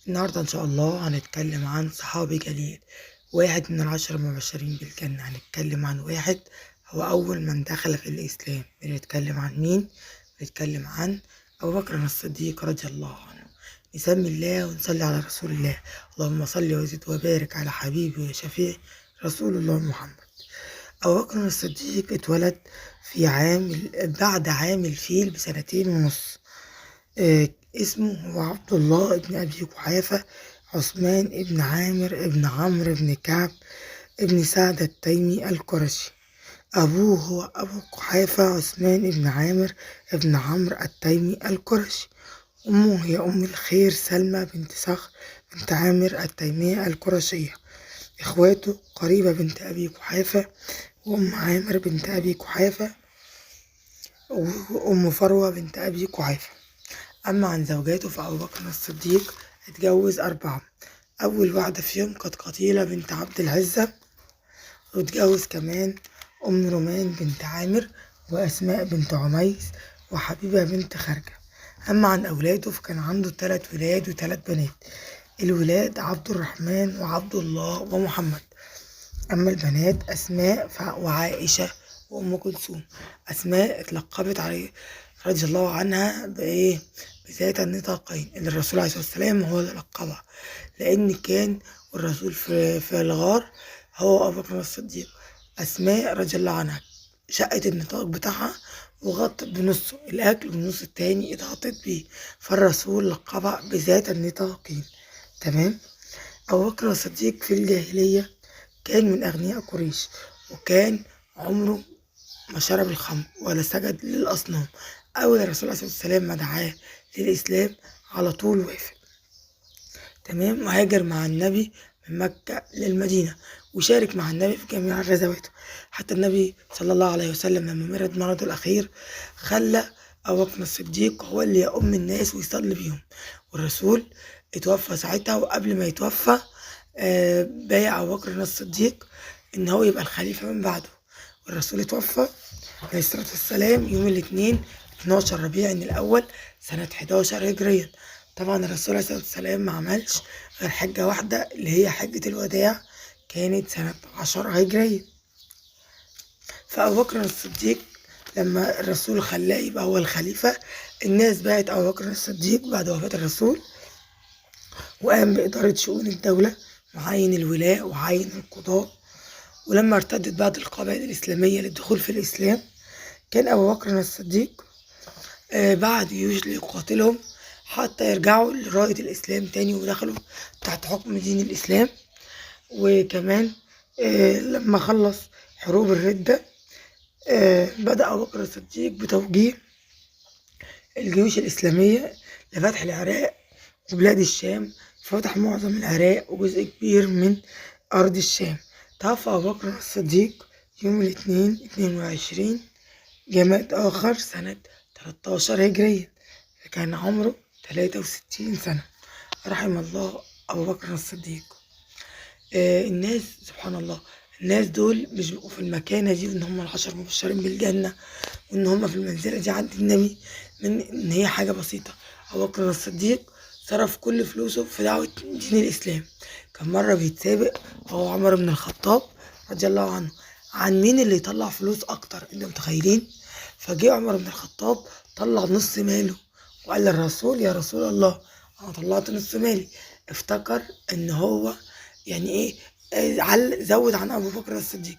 النهاردة إن شاء الله هنتكلم عن صحابي جليل، واحد من العشرة المبشرين بالجنة. هنتكلم عن واحد هو أول من دخل في الإسلام. بنتكلم عن مين؟ بنتكلم عن أبو بكر الصديق رضي الله عنه. نسمي الله ونصلي على رسول الله. اللهم صل وزد وبارك على حبيبي وشفيعي رسول الله محمد. أبو بكر الصديق اتولد في بعد عام الفيل بسنتين ونص. اسمه هو عبد الله ابن أبي قحافة عثمان ابن عامر ابن عمرو ابن كعب ابن سعد التيمي القرشي. أبوه هو أبو قحافة عثمان ابن عامر ابن عمرو التيمي القرشي. أمه هي أم الخير سلمى بنت صخر بنت عامر التيمية القرشية. إخواته قريبة بنت أبي قحافة وأم عامر بنت أبي قحافة وأم فروة بنت أبي قحافة. أما عن زوجاته فأبو بكر الصديق اتجوز 4. أول واحدة فيهم كانت قتيلة بنت عبد العزة، واتجوز كمان أم رومان بنت عامر وأسماء بنت عميس وحبيبة بنت خارجة. أما عن أولاده فكان عنده 3 ولاد و3 بنات. الولاد عبد الرحمن وعبد الله ومحمد. أما البنات أسماء وعائشة وأم كلثوم. أسماء اتلقبت عليه رضي الله عنها بذات النطاقين، اللي الرسول عليه الصلاة والسلام هو اللي لقبها، لأن كان الرسول في الغار هو أبو بكر الصديق. أسماء رضي الله عنها شقت النطاق بتاعها وغطت بنصه الأكل والنص التاني اتغطت بيه، فالرسول لقبها بذات النطاقين. تمام. أبو بكر الصديق في الجاهلية كان من أغنياء قريش، وكان عمره ما شرب الخمر ولا سجد للأصنام. أول الرسول عليه الصلاة والسلام ما دعاه للإسلام على طول وافق. تمام. وهاجر مع النبي من مكة للمدينة، وشارك مع النبي في جميع غزواته، حتى النبي صلى الله عليه وسلم لما مرض مرضه الأخير خلى أبو بكر الصديق هو اللي يؤم الناس ويصلي بيهم، والرسول اتوفى ساعتها. وقبل ما يتوفى بايع أبو بكر الصديق إن هو يبقى الخليفة من بعده. والرسول اتوفى عليه الصلاة والسلام يوم الاثنين 12 ربيع الأول سنة 11 هجريا. طبعا الرسول عليه الصلاة والسلام ما عملش غير حجة واحدة اللي هي حجة الوداع، كانت سنة 10 هجريا. فأبو بكر الصديق لما الرسول خلاه يبقى هو الخليفة، الناس باعت أبو بكر الصديق بعد وفاة الرسول، وقام بإدارة شؤون الدولة وعين الولاة وعين القضاة. ولما ارتدت بعض القبائل الإسلامية للدخول في الإسلام، كان أبو بكر الصديق بعد جيوش ليقاتلهم حتى يرجعوا لراية الإسلام تاني ودخلوا تحت حكم دين الإسلام. وكمان لما خلص حروب الردة بدأ أبو بكر الصديق بتوجيه الجيوش الإسلامية لفتح العراق وبلاد الشام، فتح معظم العراق وجزء كبير من أرض الشام. توفى أبو بكر الصديق يوم الاثنين 22 جماد آخر سنة 13 هجريا، كان عمره 63 سنة. رحم الله أبو بكر الصديق. الناس سبحان الله، الناس دول مش بيبقوا في المكانة دي وإن هم العشر مبشرين بالجنة وإن هم في المنزلة دي عند النبي من إن هي حاجة بسيطة. أبو بكر الصديق صرف كل فلوسه في دعوة دين الإسلام. كان مرة بيتسابق هو عمر بن الخطاب رضي الله عنه عن مين اللي يطلع فلوس أكتر، أنتوا متخيلين؟ فجه عمر بن الخطاب طلع نص ماله وقال للرسول: يا رسول الله أنا طلعت نص مالي. افتكر إن هو يعني إيه زود عن أبو بكر الصديق.